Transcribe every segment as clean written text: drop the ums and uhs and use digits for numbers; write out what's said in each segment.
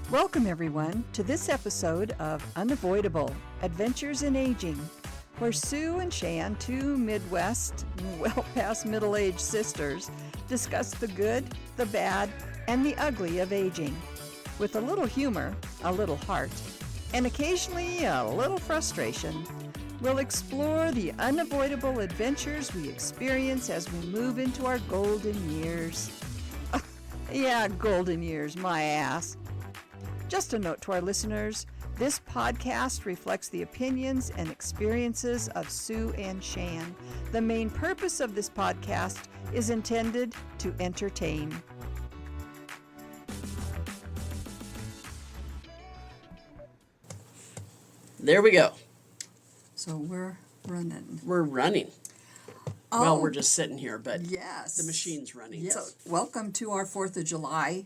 Welcome, everyone, to this episode of Unavoidable, Adventures in Aging, where Sue and Shan, two Midwest, well-past middle-aged sisters, discuss the good, the bad, and the ugly of aging. With a little humor, a little heart, and occasionally a little frustration, we'll explore the unavoidable adventures we experience as we move into our golden years. Yeah, golden years, my ass. Just a note to our listeners, this podcast reflects the opinions and experiences of Sue and Shan. The main purpose of this podcast is intended to entertain. There we go. So we're running. We're running. Oh, well, we're just sitting here, but yes, the machine's running. Yes. So welcome to our 4th of July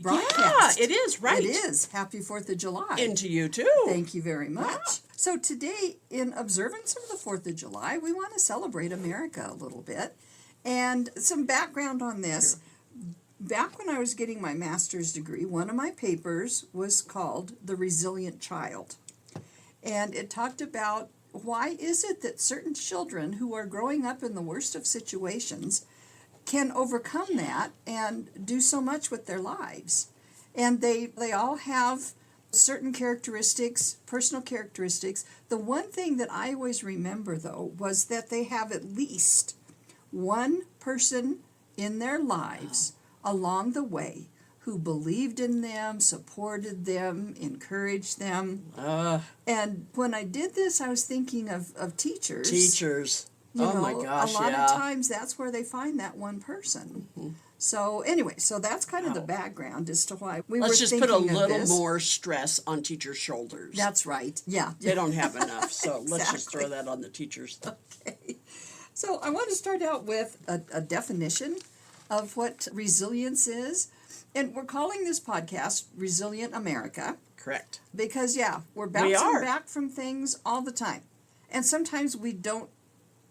broadcast. Yeah, it is, right. It is. Happy 4th of July. And to you, too. Thank you very much. Yeah. So today, in observance of the 4th of July, we want to celebrate America a little bit. And some background on this. Back when I was getting my master's degree, one of my papers was called The Resilient Child. And it talked about why is it that certain children who are growing up in the worst of situations can overcome that and do so much with their lives. And they all have certain characteristics, personal characteristics. The one thing that I always remember, though, was that they have at least one person in their lives along the way who believed in them, supported them, encouraged them. And when I did this, I was thinking of teachers. Teachers. My gosh, a lot of times that's where they find that one person. Mm-hmm. So anyway, so that's kind of the background as to why we were thinking of this. Let's just put a little more stress on teachers' shoulders. That's right, yeah. They don't have enough, so Exactly. Let's just throw that on the teachers. Okay. So I want to start out with a definition of what resilience is. And we're calling this podcast Resilient America. Correct. Because, we're bouncing back from things all the time. And sometimes we don't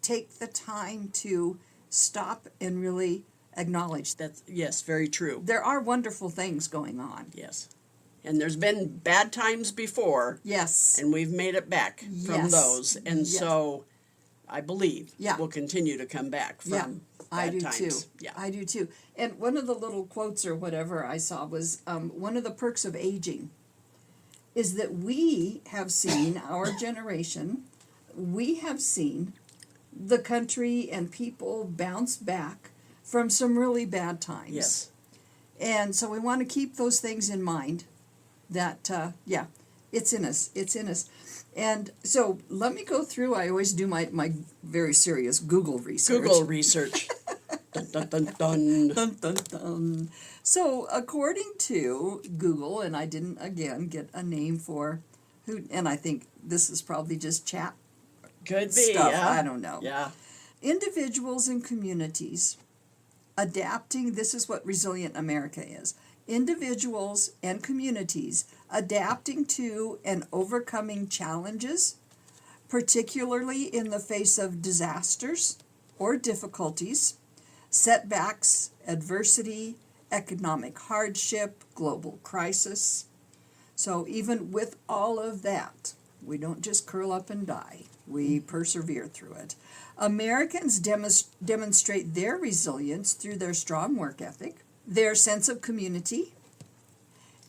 take the time to stop and really acknowledge that. Yes, very true. There are wonderful things going on. Yes. And there's been bad times before. Yes. And we've made it back from those. And so I believe we'll continue to come back from bad times. Too. Yeah. I do too. And one of the little quotes or whatever I saw was one of the perks of aging is that we have seen, our generation, we have seen the country and people bounce back from some really bad times. Yes. And so we want to keep those things in mind that, it's in us. It's in us. And so let me go through, I always do my very serious Google research. Google research. Dun, dun, dun, dun. Dun, dun, dun. So according to Google, and I didn't, again, get a name for who, and I think this is probably just chat Could be, stuff. yeah. I don't know. Yeah. Individuals and communities adapting, this is what Resilient America is. Individuals and communities adapting to and overcoming challenges, particularly in the face of disasters or difficulties, setbacks, adversity, economic hardship, global crisis. So even with all of that, we don't just curl up and die. We persevere through it. Americans demonstrate their resilience through their strong work ethic, their sense of community,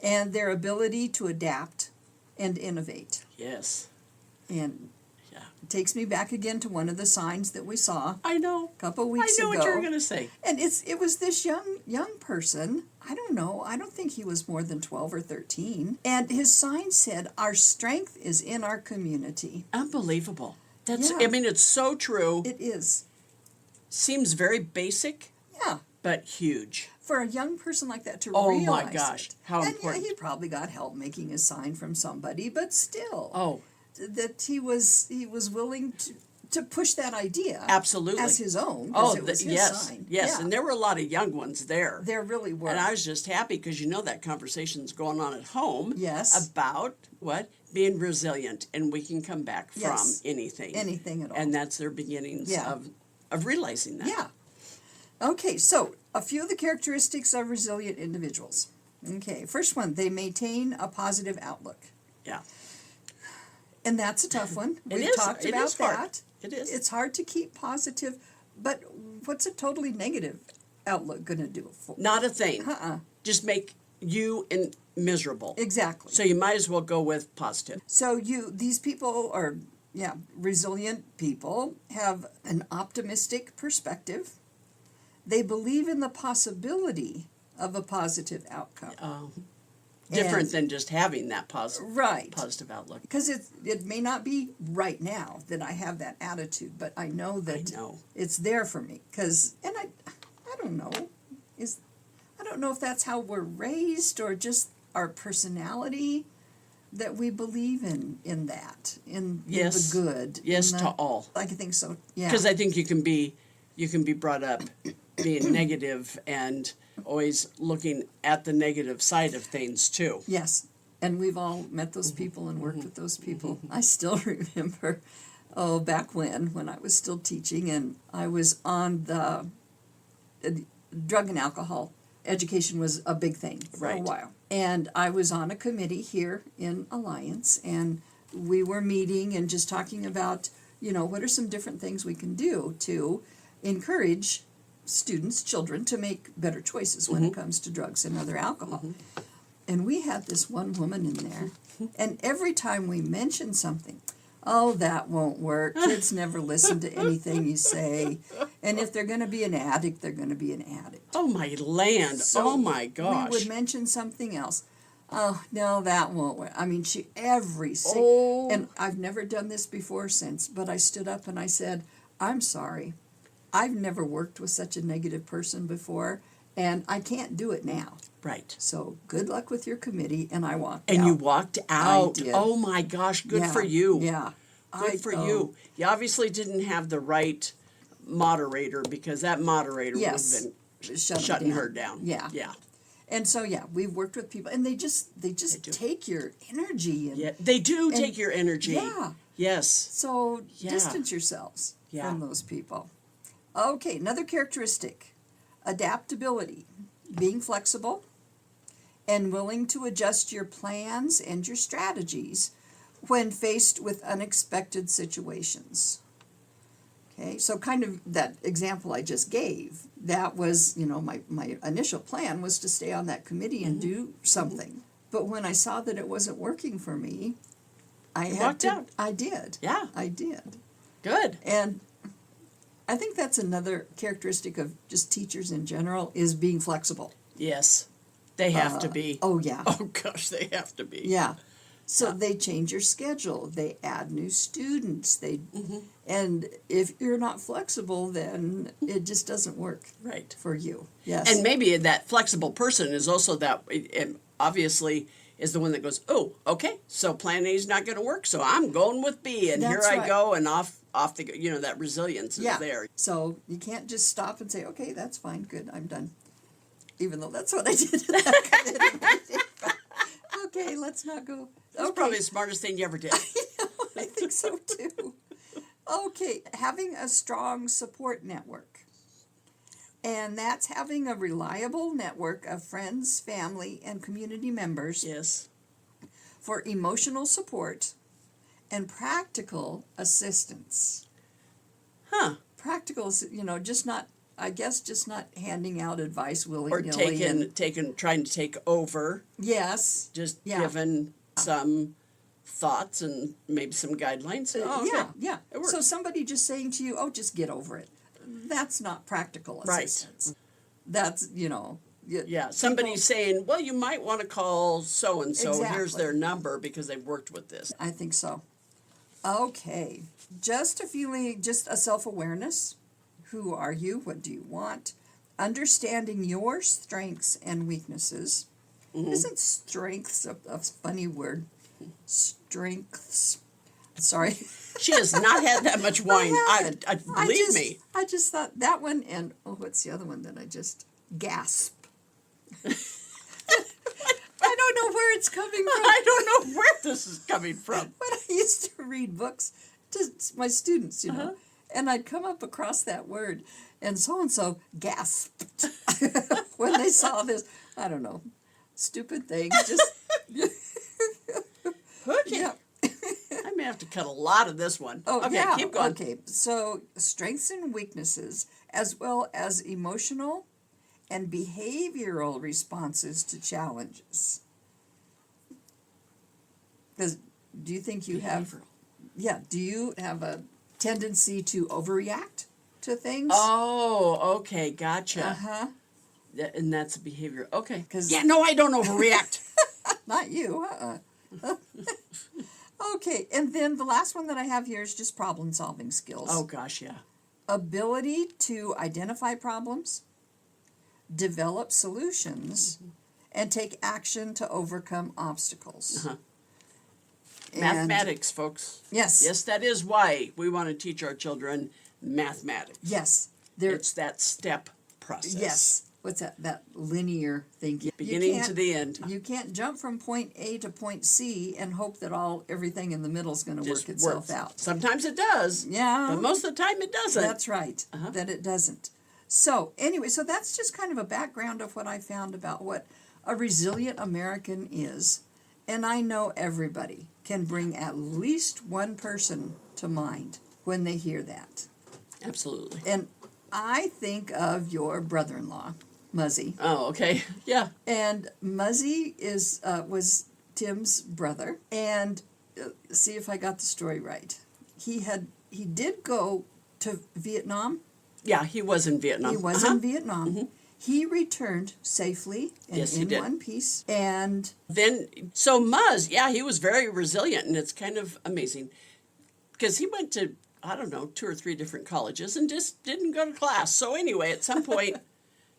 and their ability to adapt and innovate. Yes. And it takes me back again to one of the signs that we saw. I know. A couple weeks ago. I know what you were going to say. And it was this young person. I don't know. I don't think he was more than 12 or 13. And his sign said, "Our strength is in our community." Unbelievable. I mean, it's so true. It is. Seems very basic. Yeah. But huge. For a young person like that to realize Oh my gosh, it. how and important. he probably got help making his sign from somebody, but still. Oh. That he was willing to push that idea. Absolutely. As his own. Oh, it was his yes. sign. Yes, Yeah. and there were a lot of young ones there. There really were. And I was just happy because that conversation's going on at home. Yes. About what? Being resilient, and we can come back from anything. Anything at all. And that's their beginnings of realizing that. Yeah. Okay, so a few of the characteristics of resilient individuals. Okay, first one, they maintain a positive outlook. Yeah. And that's a tough one. It We've is. talked It about is hard. that. It is. It's hard to keep positive, but what's a totally negative outlook going to do? Not a thing. Just make you miserable. Exactly. So you might as well go with positive. So these people are, resilient people have an optimistic perspective. They believe in the possibility of a positive outcome. Different than just having that right. positive outlook. Because it may not be right now that I have that attitude, but I know that it's there for me. And I don't know, I don't know if that's how we're raised or just our personality, that we believe in that, in the good. Yes, to all. I think so, yeah. Because I think you can be brought up being negative and always looking at the negative side of things too. Yes, and we've all met those people and worked with those people. I still remember, back when I was still teaching, and I was on the drug and alcohol. Education was a big thing for a while. And I was on a committee here in Alliance, and we were meeting and just talking about, what are some different things we can do to encourage students, children, to make better choices when it comes to drugs and other alcohol. And we had this one woman in there, and every time we mentioned something, that won't work. Kids never listen to anything you say. And if they're going to be an addict, they're going to be an addict. Oh, my land. So oh, my gosh. We would mention something else. Oh, no, that won't work. I mean, and I've never done this before since, but I stood up and I said, I'm sorry. I've never worked with such a negative person before, and I can't do it now. Right. So good luck with your committee, and I walked out. And you walked out. I did. Oh, my gosh. Good for you. Yeah. Good for you. You obviously didn't have the right moderator, because that moderator would have been shutting her down. Yeah. Yeah. And so, we've worked with people, and they just take your energy. And, they do take your energy. Yeah. Yes. So distance yourselves from those people. Okay, another characteristic, adaptability, being flexible and willing to adjust your plans and your strategies when faced with unexpected situations. Okay, so kind of that example I just gave, that was, my initial plan was to stay on that committee and do something. But when I saw that it wasn't working for me, I walked out. I did. Yeah. I did. Good. And I think that's another characteristic of just teachers in general, is being flexible. Yes. They have to be. Oh, yeah. Oh, gosh, they have to be. Yeah. So they change your schedule. They add new students. And if you're not flexible, then it just doesn't work for you. Yes. And maybe that flexible person is also that, and obviously, is the one that goes, oh, okay, so plan A is not going to work, so I'm going with B, and That's here I go, and off they go. That resilience is there. So you can't just stop and say, okay, that's fine, good, I'm done. Even though that's what I did. Okay, let's not go. That's probably the smartest thing you ever did. I think so too. Okay, having a strong support network. And that's having a reliable network of friends, family, and community members. Yes. For emotional support and practical assistance. Huh. Practical, just not handing out advice willy-nilly. Or trying to take over. Yes. Just giving some thoughts and maybe some guidelines. Yeah. So somebody just saying to you, just get over it. That's not practical assistance. Right. That's, somebody saying, well, you might want to call so-and-so. Exactly. Here's their number because they've worked with this. I think so. Okay. Just a self-awareness. Who are you? What do you want? Understanding your strengths and weaknesses. Isn't strengths a funny word? Strengths. Sorry. She has not had that much wine. Believe me. I just thought that one, and what's the other one that I just gasp? I don't know where it's coming from. I don't know where this is coming from. When I used to read books to my students, and I'd come up across that word, and so gasped when they saw this. I don't know. stupid things. Just Okay. yeah. I may have to cut a lot of this one. Oh, Okay, yeah. keep going. Okay, so strengths and weaknesses, as well as emotional and behavioral responses to challenges. Because do you think you have? Behavioral. Yeah. Do you have a tendency to overreact to things? Oh, okay, gotcha. Uh-huh. And that's a behavior. Okay. 'Cause- Yeah, no, I don't overreact. Not you. Okay, and then the last one that I have here is just problem-solving skills. Oh, gosh, yeah. Ability to identify problems, develop solutions, and take action to overcome obstacles. Uh-huh. And- Mathematics, folks. Yes. Yes, that is why we want to teach our children mathematics. Yes. There. It's that step process. Yes. What's that? That linear thing. You Beginning can't- to the end. You can't jump from point A to point C and hope that everything in the middle is going to Just work itself works. out. Sometimes it does. Yeah. But most of the time it doesn't. That's right. That it doesn't. So anyway, so that's just kind of a background of what I found about what a resilient American is. And I know everybody can bring at least one person to mind when they hear that. Absolutely. And I think of your brother-in-law, Muzzy. Oh, okay. Yeah. And Muzzy was Tim's brother. And see if I got the story right. He did go to Vietnam. Yeah, he was in Vietnam. He was in Vietnam. Mm-hmm. He returned safely and Yes, he in did. one piece. And Then, so Muzz, yeah, he was very resilient, and it's kind of amazing because he went to, I don't know, 2 or 3 different colleges and just didn't go to class. So anyway, at some point,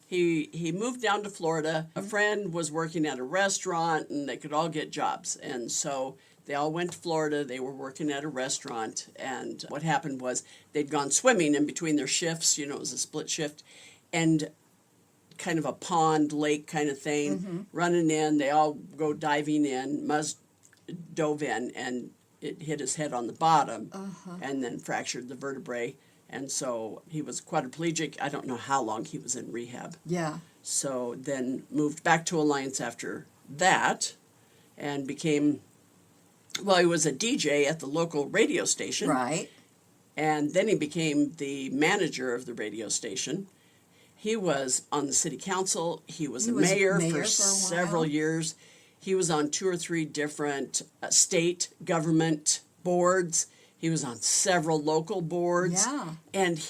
he moved down to Florida. A friend was working at a restaurant, and they could all get jobs, and so they all went to Florida. They were working at a restaurant, and what happened was they'd gone swimming in between their shifts. You know, it was a split shift, and kind of a pond, lake kind of thing, running in. They all go diving in. Muzz dove in, and it hit his head on the bottom, and then fractured the vertebrae. And so he was quadriplegic. I don't know how long he was in rehab. yeah, So then moved back to Alliance after that, and became, well, he was a DJ at the local radio station. right. And then he became the manager of the radio station. He was on the city council. He was He a was mayor mayor for for a several while. years. He was on 2 or 3 different state government boards. He was on several local boards. Yeah. And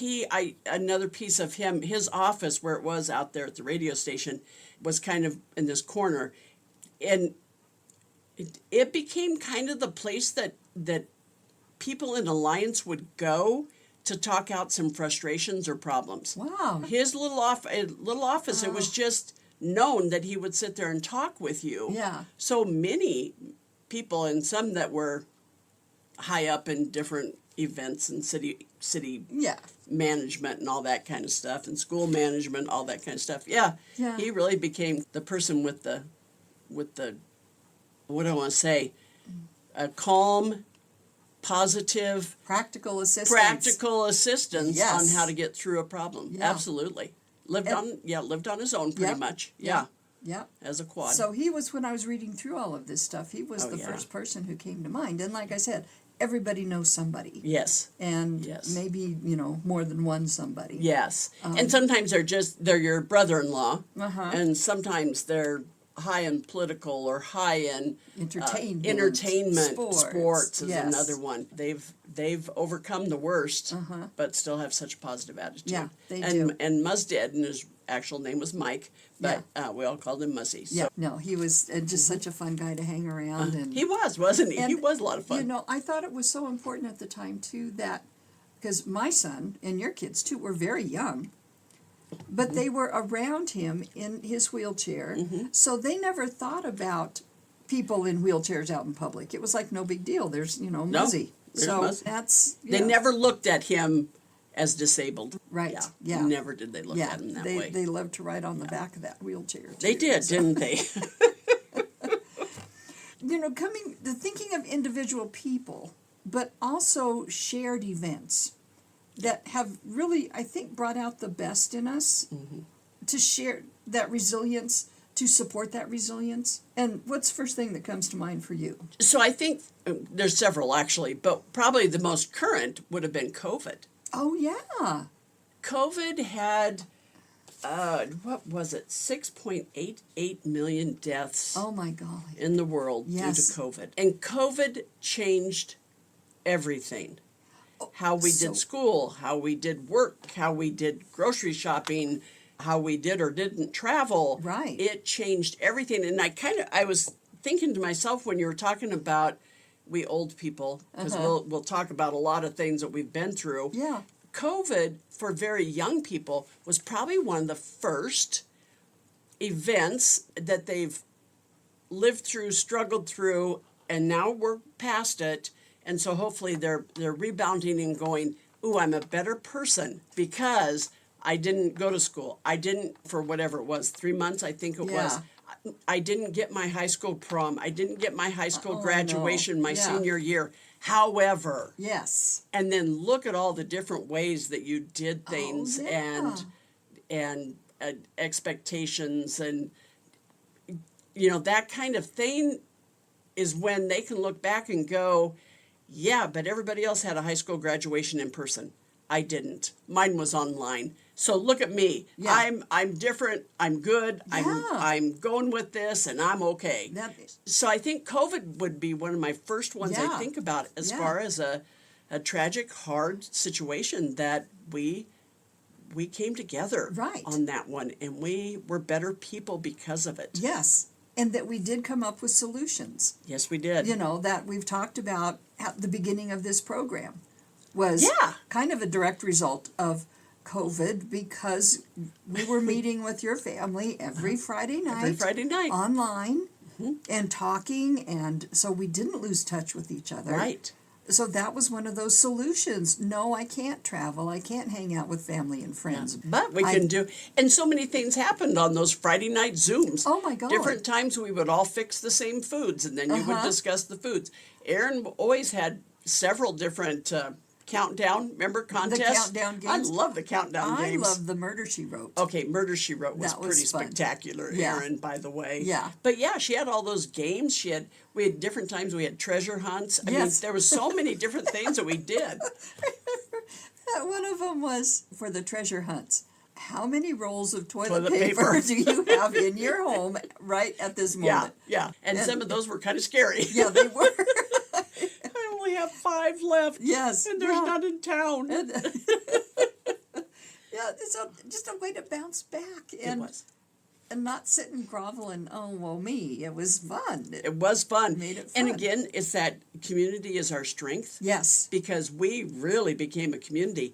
another piece of him, his office where it was out there at the radio station was kind of in this corner. And it became kind of the place that people in Alliance would go to talk out some frustrations or problems. Wow. His little office, it was just known that he would sit there and talk with you. Yeah. So many people, and some that were high up in different events and city Yeah. management and all that kind of stuff, and school management, all that kind of stuff. Yeah. Yeah. He really became the person with the what do I want to say? A calm, positive, Practical assistance. assistance Yes. on how to get through a problem. Yeah. Absolutely. Lived on his own pretty Yep. much. Yep. Yeah. Yep. As a quad. So he was, when I was reading through all of this stuff, he was Oh, the yeah. first person who came to mind. And like I said, everybody knows somebody. Yes. And Yes. maybe, more than one somebody. Yes. And sometimes they're your brother-in-law. Uh-huh. And sometimes they're high in political or high in Entertainment. sports is Yes. another one. They've overcome the worst, but still have such a positive attitude. Yeah, they and, do. And Muzz did, and his actual name was Mike, but we all called him Muzzy. So Yeah, no, he was just such a fun guy to hang around. And he was, wasn't he? He and, was a lot of fun. I thought it was so important at the time, too, that because my son and your kids, too, were very young, but they were around him in his wheelchair, so they never thought about people in wheelchairs out in public. It was like no big deal. There's, Muzzy. there's So Muzzy. that's... They never looked at him as disabled. Right, yeah. Never did they look Yeah, at him that they, way. they loved to ride on the back of that wheelchair, too. They did, So- didn't they? thinking of individual people, but also shared events that have really, I think, brought out the best in us to share that resilience to support that resilience? And what's the first thing that comes to mind for you? So I think there's several actually, but probably the most current would have been COVID. Oh, yeah. COVID had, what was it, 6.88 million deaths Oh, my golly. in the world Yes. due to COVID. And COVID changed everything. How we so- did school, how we did work, how we did grocery shopping, how we did or didn't travel. Right. It changed everything. And I was thinking to myself when you were talking about we old people, because we'll talk about a lot of things that we've been through. Yeah. COVID for very young people was probably one of the first events that they've lived through, struggled through, and now we're past it. And so hopefully they're rebounding and going, ooh, I'm a better person because I didn't go to school. I didn't, for whatever it was, 3 months, I think it was. I didn't get my high school prom. I didn't get my high school graduation my senior year. However, Yes. and then look at all the different ways that you did things yeah. and expectations and that kind of thing is when they can look back and go, yeah, but everybody else had a high school graduation in person. I didn't. Mine was online. So look at me. Yeah. I'm different. I'm good. Yeah. I'm going with this and I'm okay. That, So I think COVID would be one of my first ones I Yeah. think about as Yeah. far as a tragic, hard situation that we came together Right. on that one, and we were better people because of it. yes. And that we did come up with solutions, Yes, we did. that we've talked about at the beginning of this program was Yeah. kind of a direct result of COVID because we were meeting with your family every Friday night. Every Friday night. Online and talking, and so we didn't lose touch with each other. Right. So that was one of those solutions. No, I can't travel. I can't hang out with family and friends. But we can do, and so many things happened on those Friday night Zooms. Oh, my God. Different times we would all fix the same foods, and then you would discuss the foods. Aaron always had several different countdown, remember, contests? countdown I games. love the countdown I games. love the Murder, She Wrote. Okay, Murder, She Wrote was That was pretty fun. spectacular, Yeah. Aaron, by the way. Yeah. But yeah, she had all those games. We had different times. We had treasure hunts. I mean, Yes. there was so many different things that we did. One of them was for the treasure hunts. How many rolls of toilet Toilet paper paper. do you have in your home right at this Yeah, moment? yeah. And some of those were kind of scary. Yeah, they were. I only have 5 left. Yes. And there's yeah. none in town. Yeah, it's just a way to bounce back It and was. and not sit and grovel and oh well me. It was fun. It was fun. Made it And fun. again, it's that community is our strength. Yes. Because we really became a community.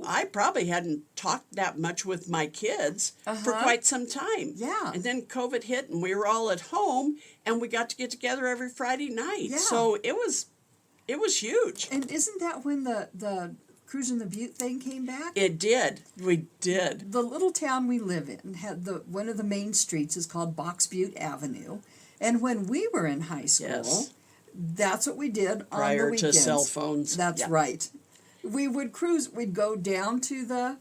I probably hadn't talked that much with my kids for quite some time. Yeah. And then COVID hit and we were all at home and we got to get together every Friday night. Yeah. So it was huge. And isn't that when the Cruise in the Butte thing came back? It did. We did. The little town we live in had one of the main streets is called Box Butte Avenue, and when we were in high school, Yes. that's what we did Prior on the to weekends. cell phones. That's Yeah. right. We would cruise. We'd go down to the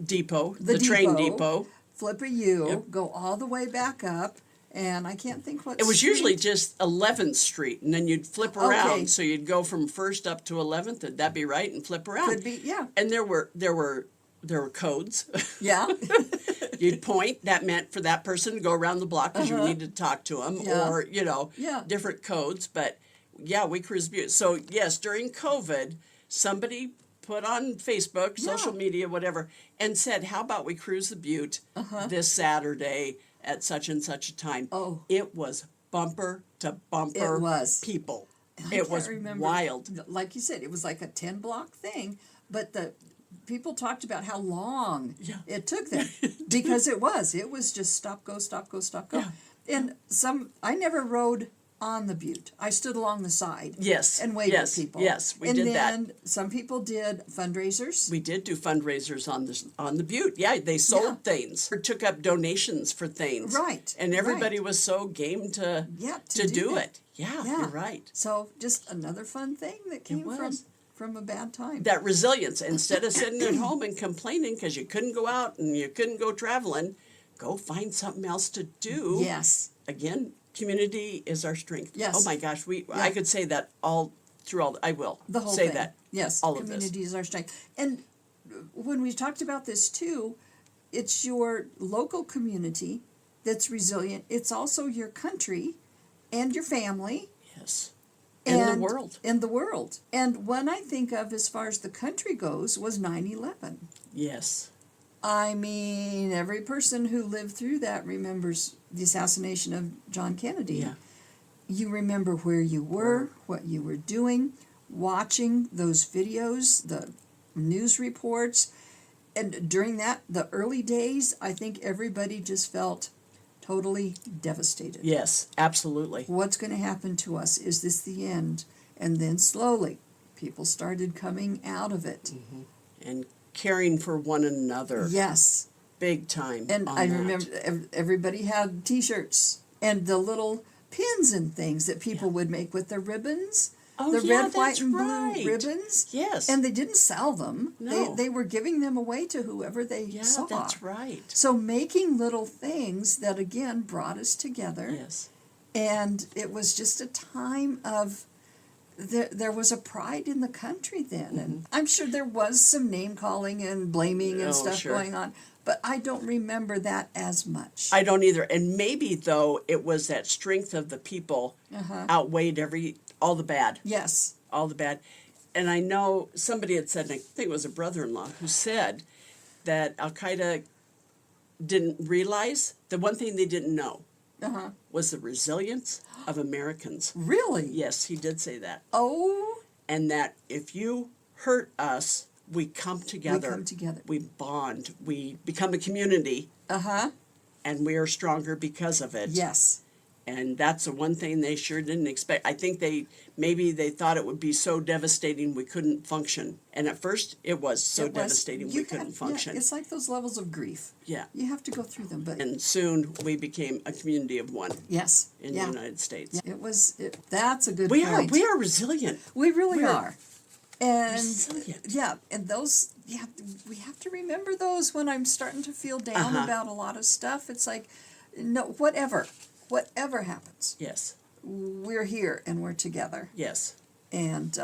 Depot, the train depot. flip a U, Yep. go all the way back up, and I can't think what. It was usually street. just 11th Street, and then you'd flip around. Okay. So you'd go from 1st up to 11th, would that be right? And flip around. Could be, yeah. And there were codes. Yeah. You'd point. That meant for that person to go around the block because you needed to talk to them, Yeah. or Yeah. different codes. But yeah, we cruised Butte. So yes, during COVID, somebody put on Facebook, social media, whatever, and said, "How about we cruise the Butte this Saturday at such and such a time?" Oh. It was bumper to bumper. It was. People. I It can't was remember. wild. Like you said, it was like a 10-block thing, but the people talked about how long it took them because it was just stop, go, stop, go, stop, go. Yeah. And I never rode on the Butte. I stood along the side. Yes. And waved Yes. at people. Yes, we did that. And then some people did fundraisers. We did do fundraisers on the Butte. Yeah, they sold things or took up donations for things. Right, And everybody right. was so game to to do that. it. Yeah, Yeah. you're right. So just another fun thing that came was. from a bad time. That resilience, instead of sitting at home and complaining because you couldn't go out and you couldn't go traveling, go find something else to do. Yes. Again, community is our strength. Yes. Oh my gosh, Yeah. I could say that all through all. I will The whole say thing. that. Yes. All of this. Community is our strength. And when we talked about this too, it's your local community that's resilient. It's also your country and your family. Yes. And the world. And the world. And one I think of as far as the country goes was 9/11. Yes. I mean, every person who lived through that remembers the assassination of John Kennedy. Yeah. You remember where you were, what you were doing, watching those videos, the news reports. And during the early days, I think everybody just felt totally devastated. Yes, absolutely. What's going to happen to us? Is this the end? And then slowly, people started coming out of it. And caring for one another. Yes. Big time. And on I that. remember everybody had T-shirts and the little pins and things that people would make with the ribbons. Oh, The yeah, red, white, that's and blue right. ribbons. Yes. And they didn't sell them. No. They were giving them away to whoever they Yeah, saw. that's right. So making little things that, again, brought us together. Yes. And it was just a time of, there was a pride in the country then. And I'm sure there was some name-calling and blaming and Oh, stuff sure. going on. But I don't remember that as much. I don't either. And maybe, though, it was that strength of the people outweighed all the bad. Yes. All the bad. And I know somebody had said, and I think it was a brother-in-law, who said that Al-Qaeda didn't realize, the one thing they didn't know was the resilience of Americans. Really? Yes, he did say that. Oh, And that if you hurt us, we come together. we come together. We bond. We become a community, and we are stronger because of it. Yes. And that's the one thing they sure didn't expect. I think maybe they thought it would be so devastating we couldn't function. And at first, it was so It was- devastating we couldn't function. Yeah, it's like those levels of grief. Yeah. You have to go through them, but And soon we became a community of one yes. in yeah. the United States. Yeah, that's a good We point. are resilient. We really We're are. And resilient. yeah, and those we have to remember those when I'm starting to feel down about a lot of stuff. It's like, no, whatever happens, Yes. we're here and we're together. Yes. And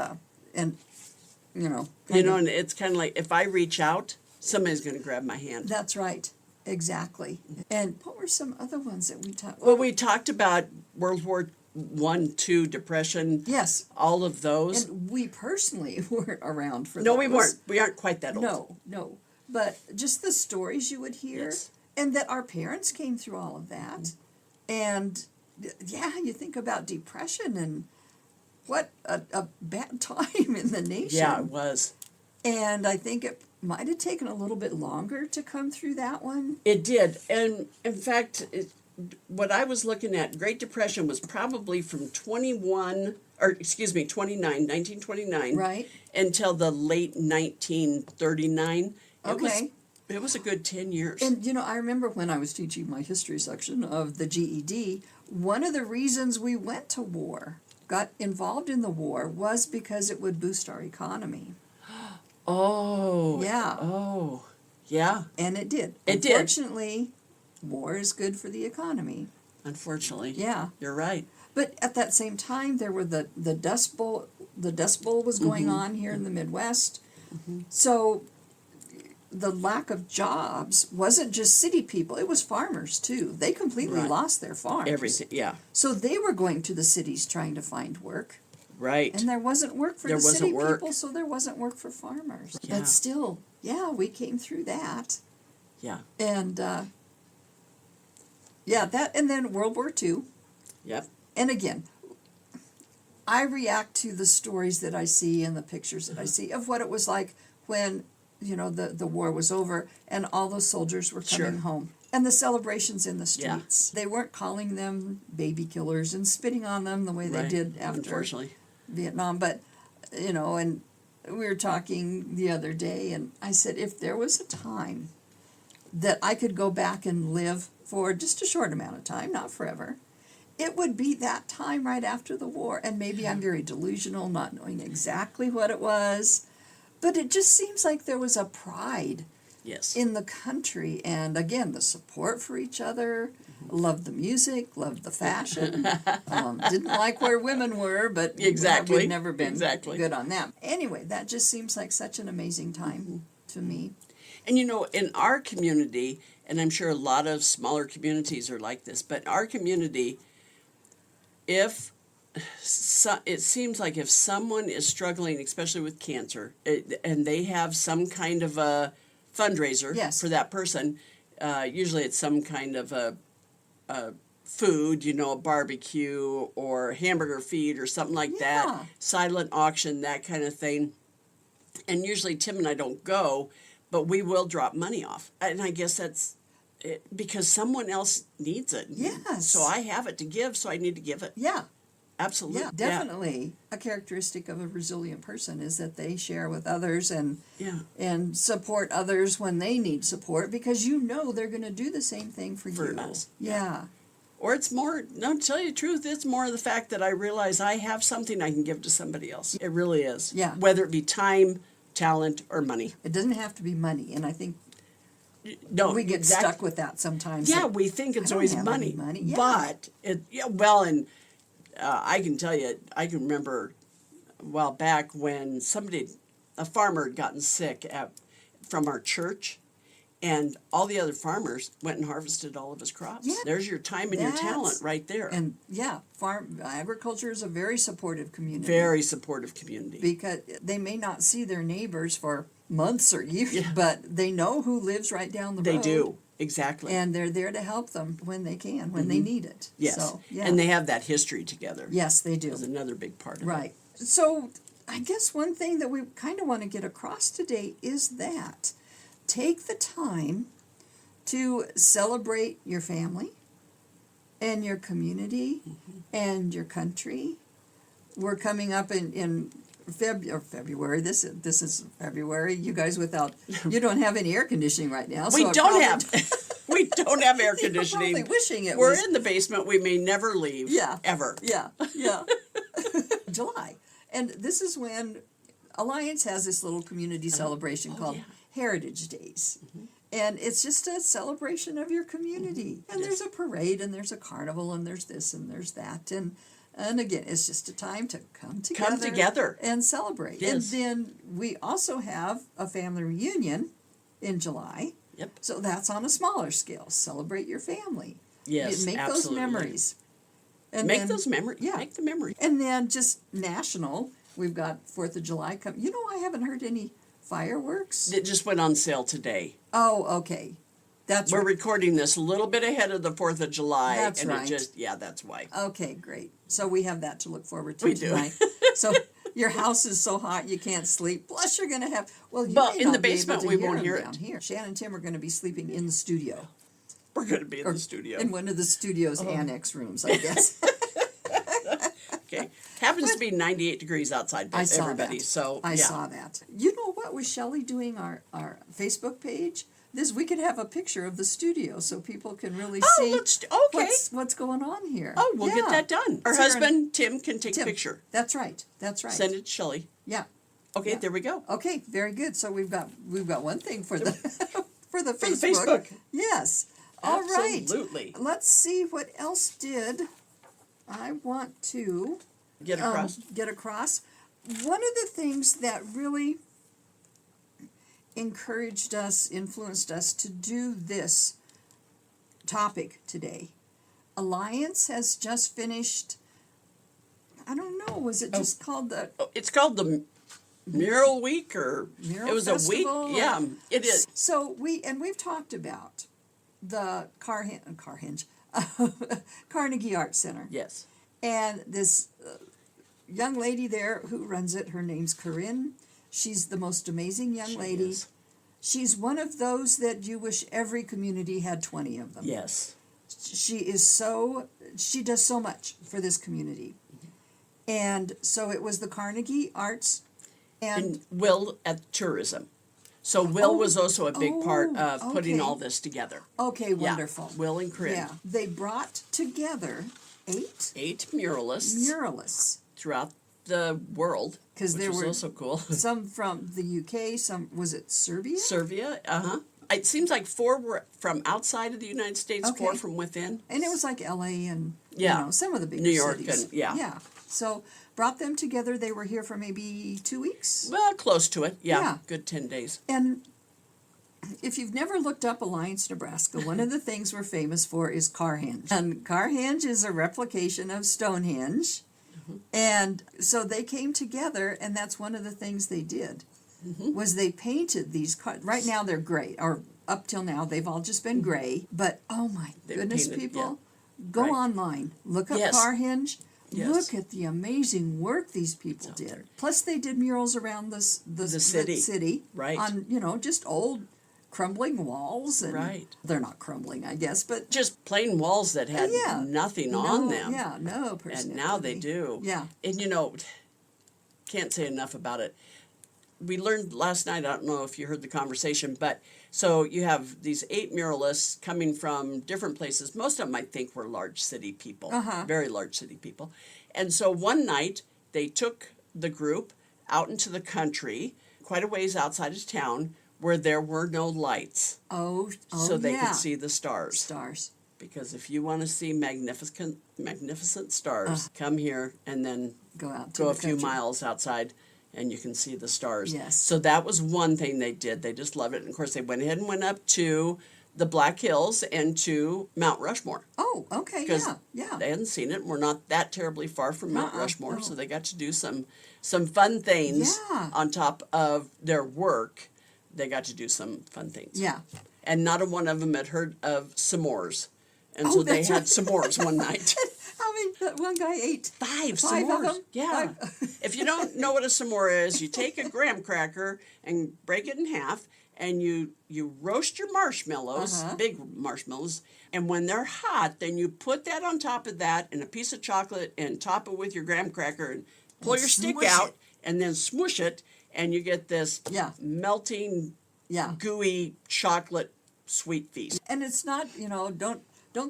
you know, And it's kind of like if I reach out, somebody's going to grab my hand. that's right. Exactly. And what were some other ones that we talked? Well, we talked about World War I, II, Depression. Yes. All of those. And we personally weren't around for No, those. we weren't. We aren't quite that old. No. But just the stories you would hear, Yes. and that our parents came through all of that. And yeah, you think about depression and what a bad time in the nation. Yeah, it was. And I think it might have taken a little bit longer to come through that one. It did. And in fact, what I was looking at, Great Depression was probably from 1929, Right. until the late 1939. Okay. It was a good 10 years. And I remember when I was teaching my history section of the GED, one of the reasons we went to war, got involved in the war, was because it would boost our economy. Oh. Yeah. Oh. Yeah. And it did. It did. Unfortunately, war is good for the economy. Unfortunately. Yeah. You're right. But at that same time, there were the Dust Bowl. The Dust Bowl was going on here in the Midwest. So the lack of jobs wasn't just city people. It was farmers, too. They completely Right. lost their farms. Everything. Yeah. So they were going to the cities trying to find work. Right. And there wasn't work for There the wasn't city work. people, so there wasn't work for farmers. Yeah. But still, yeah, we came through that. Yeah. And that, and then World War II. Yep. And again, I react to the stories that I see and the pictures that I see of what it was like when, the war was over and all those soldiers were coming Sure. home. And the celebrations in the Yeah. streets. They weren't calling them baby killers and spitting on them the way they Right. did after Unfortunately. Vietnam. But, and we were talking the other day, and I said, if there was a time that I could go back and live for just a short amount of time, not forever, it would be that time right after the war. And maybe I'm very delusional, not knowing exactly what it was, but it just seems like there was a pride Yes. in the country. And again, the support for each other, loved the music, loved the fashion. Didn't like where women were, but Exactly. we've never been Exactly. good on that. Anyway, that just seems like such an amazing time to me. And you know, in our community, and I'm sure a lot of smaller communities are like this, but our community, if it seems like if someone is struggling, especially with cancer, and they have some kind of a fundraiser Yes. for that person, usually it's some kind of a food, you know, a barbecue or hamburger feed or something like Yeah. that, silent auction, that kind of thing. And usually Tim and I don't go, but we will drop money off. And I guess that's it, because someone else needs it. Yes. So I have it to give, so I need to give it. Yeah. Absolutely. Yeah, definitely. A characteristic of a resilient person is that they share with others Yeah. and support others when they need support, because you know they're going to do the same thing for For you. us. Yeah. Or it's more, no, to tell you the truth, it's more the fact that I realize I have something I can give to somebody else. It really is. Yeah. Whether it be time, talent, or money. It doesn't have to be money, and I think No, we get exactly. stuck with that sometimes. Yeah, that, we think it's I don't always have money. any money. Yeah. But, well, and I can tell you, I can remember a while back when a farmer had gotten sick from our church, and all the other farmers went and harvested all of his crops. Yeah. There's your time and your talent right there. And yeah, agriculture is a very supportive community. Very supportive community. Because they may not see their neighbors for months or years, Yeah. but they know who lives right down the road. They do. Exactly. And they're there to help them when they can, when they need it. Yes. So, yeah. And they have that history together. Yes, they do. Is another big part of it. Right. So I guess one thing that we kind of want to get across today is that take the time to celebrate your family and your community and your country. We're coming up in February. This is February. You guys you don't have any air conditioning right now. We so don't have we don't have air You're conditioning. probably wishing it We're was. in the basement. We may never leave. Yeah. Ever. Yeah, yeah. July. And this is when Alliance has this little community celebration called Heritage Days. And it's just a celebration of your community. And there's a parade and there's a carnival and there's this and there's that. And again, it's just a time to come together and celebrate. Yes. And then we also have a family reunion in July. Yep. So that's on a smaller scale. Celebrate your family. Yes, Make absolutely. those memories. And Make then- those memories. Yeah. Make the memory. And then just national, we've got 4th of July coming. You know, I haven't heard any fireworks. It just went on sale today. Oh, okay. That's We're right. recording this a little bit ahead of the 4th of July. That's and right. That's why. Okay, great. So we have that to look forward to We do. tonight. So your house is so hot you can't sleep. Plus you're going to have, well, you But may in not the be able basement, to we won't them hear down it. here. Shan and Tim are going to be sleeping in the studio. We're going to be in the studio. In one of the studio's annex rooms, I guess. Okay. Happens to be 98 degrees outside, I saw everybody. that. So I yeah. saw that. You know what? With Shelley doing our Facebook page, we could have a picture of the studio so people can really see okay. what's going on here. Oh, we'll get that done. Our Sarah- husband Tim can take a Tim. picture. That's right. That's right. Send it to Shelley. Yeah. Okay, Yeah. there we go. Okay, very good. So we've got one thing for the for the For Facebook. the Facebook. Yes. All right. Absolutely. Let's see what else did I want to Get across. get across. One of the things that really encouraged us, influenced us to do this topic today. Alliance has just finished, I don't know, was it just called the It's called the Mural Week, or Mural it was Festival, a week. Yeah, it is. So we've talked about the Carhenge Carnegie Art Center. Yes. And this young lady there who runs it, her name's Corinne. She's the most amazing young lady. Is. She's one of those that you wish every community had 20 of them. Yes. She does so much for this community. And so it was the Carnegie Arts And Will at tourism. So Will was also a big part of putting okay. all this together. Okay, wonderful. Yeah. Will and Corinne. Yeah, they brought together 8 8 muralists muralists. throughout the world, 'Cause which there was were- also cool. Some from the UK, some, was it Serbia? Serbia, it seems like 4 were from outside of the United States, 4 Okay. from within. And it was like L.A. and, Yeah. you know, some of the bigger New York cities. and- yeah. Yeah. So brought them together. They were here for maybe 2 weeks. Well, close to it. Yeah. Yeah. Good 10 days. And if you've never looked up Alliance, Nebraska, one of the things we're famous for is Carhenge. And Carhenge is a replication of Stonehenge. And so they came together, and that's one of the things they did, was they painted these right now they're gray, or up till now they've all just been gray. But oh my They've goodness, painted, people, go Right. online, look up Yes. Carhenge. Yes. Look at the amazing work these people did. there. Plus, they did murals around the city, Right. on, you know, just old crumbling walls. And Right. they're not crumbling, I guess, but Just plain walls that had yeah, nothing no, on them. Yeah, no personality. And now they do. Yeah. And you know, can't say enough about it. We learned last night, I don't know if you heard the conversation, but so you have these 8 muralists coming from different places. Most of them, I think, were large city people, very large city people. And so one night they took the group out into the country, quite a ways outside of town, where there were no lights, Oh, so they yeah. could see the stars. Stars. Because if you want to see magnificent stars, come here and then Go out to go the a few country. miles outside and you can see the stars. Yes. So that was one thing they did. They just loved it. And of course, they went ahead and went up to the Black Hills and to Mount Rushmore. Oh, okay, Because yeah. they hadn't seen it. We're not that terribly far from Mount Rushmore, no. so they got to do some fun things Yeah. on top of their work. They got to do some fun things. Yeah. And not a one of them had heard of s'mores. And so they that's had right. s'mores one night. I mean, that one guy ate 5 of s'mores. them? Yeah. 5. If you don't know what a s'more is, you take a graham cracker and break it in half, and you roast your marshmallows, big marshmallows, and when they're hot, then you put that on top of that and a piece of chocolate and top it with your graham cracker and pull your stick smush out it. and then smush it, and you get this Yeah. melting, Yeah. gooey chocolate sweet feast. And it's not, you know, don't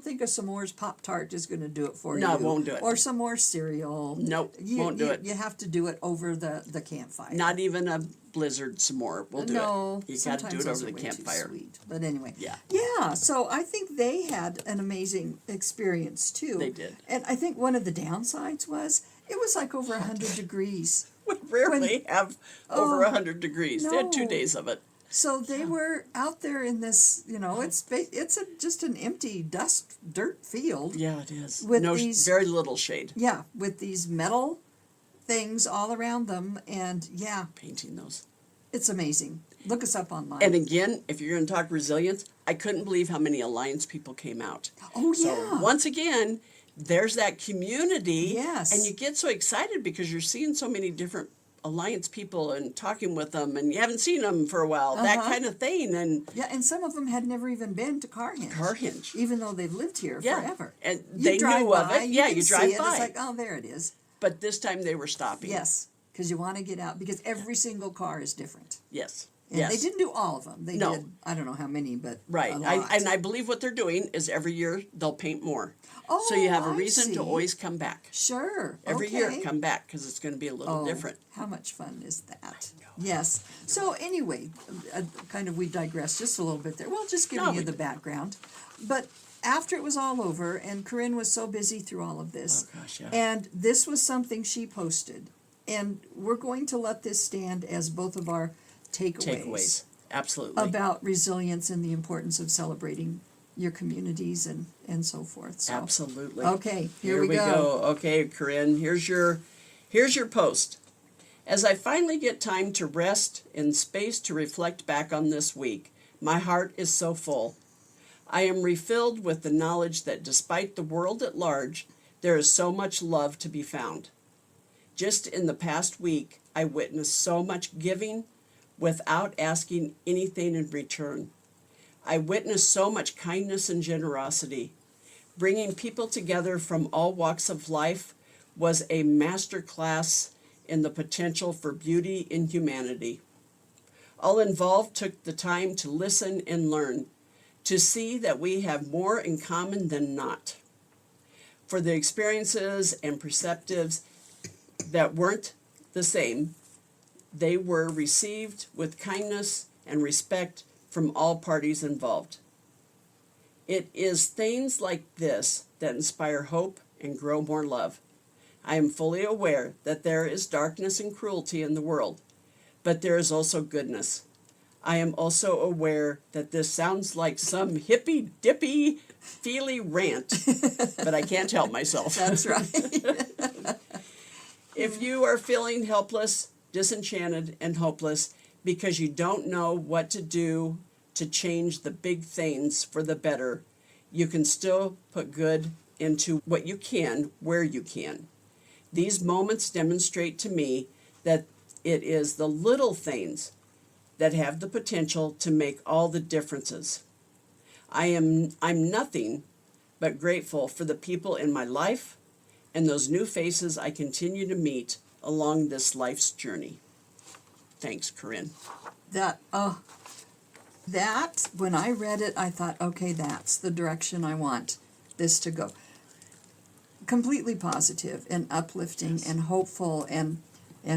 think a s'mores Pop-Tart is going to do it for you. No, it won't do it. Or s'mores cereal. Nope, won't do it. You have to do it over the campfire. Not even a blizzard s'more will do no, it. You got to sometimes do it those over are the way too campfire. sweet. But anyway. Yeah. Yeah, so I think they had an amazing experience too. They did. And I think one of the downsides was it was like over 100 degrees. We rarely have over 100 degrees. They had 2 no. days of it. So they were out there in this, you know, it's just an empty dirt field. Yeah, it is. With no, these- very little shade. Yeah, with these metal things all around them, and yeah, Painting those. it's amazing. Look us up online. And again, if you're going to talk resilience, I couldn't believe how many Alliance people came out. Oh, So yeah. once again, there's that community. Yes. And you get so excited because you're seeing so many different Alliance people and talking with them, and you haven't seen them for a while, that kind of thing. And Yeah, and some of them had never even been to Carhenge. Carhenge. Even though they've lived here Yeah. forever. And You they drive knew of by, it. Yeah, can you see drive it, by. It's like, oh, there it is. But this time they were stopping. Yes, because you want to get out, because every single car is different. Yes. And yes. they didn't do all of them. They No. did, I don't know how many, but Right. a lot. I believe what they're doing is every year they'll paint more. So you have a Oh, I reason see. to always come back. Sure. Every okay. year come back because it's going to be a little Oh, different. How much fun is that? Yes. So anyway, kind of we digressed just a little bit there. Well, just giving No, you we the did. background. But after it was all over, and Corinne was so busy through all of this, Oh, gosh, yeah. and this was something she posted, and we're going to let this stand as both of our Takeaways. Absolutely. about resilience and the importance of celebrating your communities and so forth. So, Absolutely. okay, here we go. go. Okay, Corinne, here's your post. As I finally get time to rest and space to reflect back on this week, my heart is so full. I am refilled with the knowledge that despite the world at large, there is so much love to be found. Just in the past week, I witnessed so much giving without asking anything in return. I witnessed so much kindness and generosity. Bringing people together from all walks of life was a master class in the potential for beauty in humanity. All involved took the time to listen and learn, to see that we have more in common than not. For the experiences and perceptives that weren't the same, they were received with kindness and respect from all parties involved. It is things like this that inspire hope and grow more love. I am fully aware that there is darkness and cruelty in the world, but there is also goodness. I am also aware that this sounds like some hippy-dippy, feely rant, but I can't help myself. That's right. If you are feeling helpless, disenchanted, and hopeless because you don't know what to do to change the big things for the better, you can still put good into what you can where you can. These moments demonstrate to me that it is the little things that have the potential to make all the differences. I'm nothing but grateful for the people in my life and those new faces I continue to meet along this life's journey. Thanks, Corinne. That when I read it, I thought, okay, that's the direction I want this to go. Completely positive and uplifting and hopeful and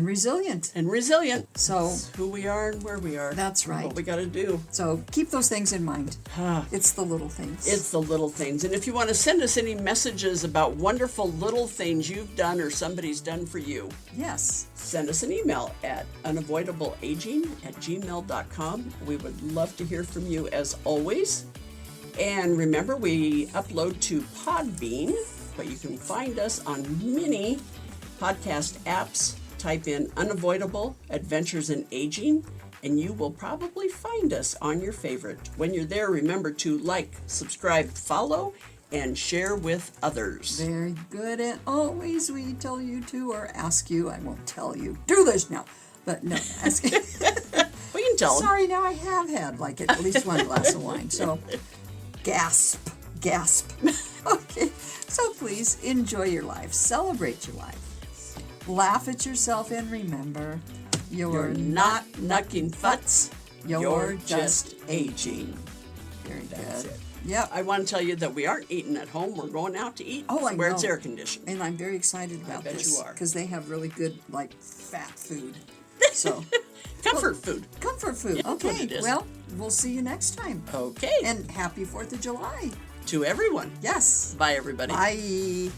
resilient. And resilient. So It's who we are and where we are. That's right. What we got to do. So keep those things in mind. Ah. It's the little things. It's the little things. And if you want to send us any messages about wonderful little things you've done or somebody's done for you, Yes. send us an email at unavoidableaging@gmail.com. We would love to hear from you as always. And remember, we upload to Podbean, but you can find us on many podcast apps. Type in Unavoidable Adventures in Aging, and you will probably find us on your favorite. When you're there, remember to like, subscribe, follow, and share with others. Very good. And always we tell you to or ask you. I won't tell you. Do this now. But no, ask. We can tell them. Sorry, now I have had like at least one glass of wine. So gasp. Okay. So please enjoy your life. Celebrate your life. Laugh at yourself and remember, you're not knucking futz. You're just aging. Very That's good. it. Yep. I want to tell you that we aren't eating at home. We're going out to eat Oh, I where it's know. air conditioned. And I'm very excited about bet this. you are. Because they have really good, like, fat food. So, Comfort food. comfort food. Yeah, that's what Okay, it is. well, we'll see you next time. Okay. And happy 4th of July. To everyone. Yes. Bye, everybody. Bye.